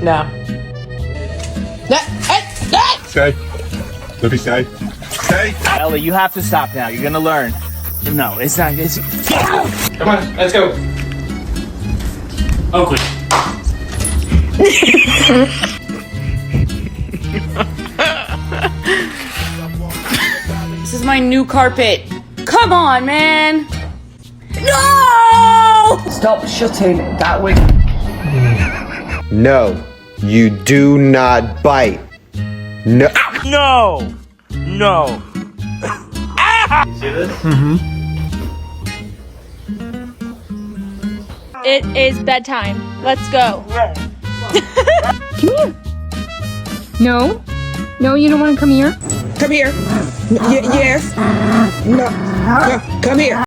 No. Stay. Let me stay. Stay. Ellie, you have to stop now. You're gonna learn. No, it's not. It's... Come on, let's go. Oakley. This is my new carpet. Come on, man. No! Stop shutting that window. No, you do not bite. No. No! No! You see this? It is bedtime. Let's go. Come here. No. No, you don't want to come here? Come here. Yes. No. Come here.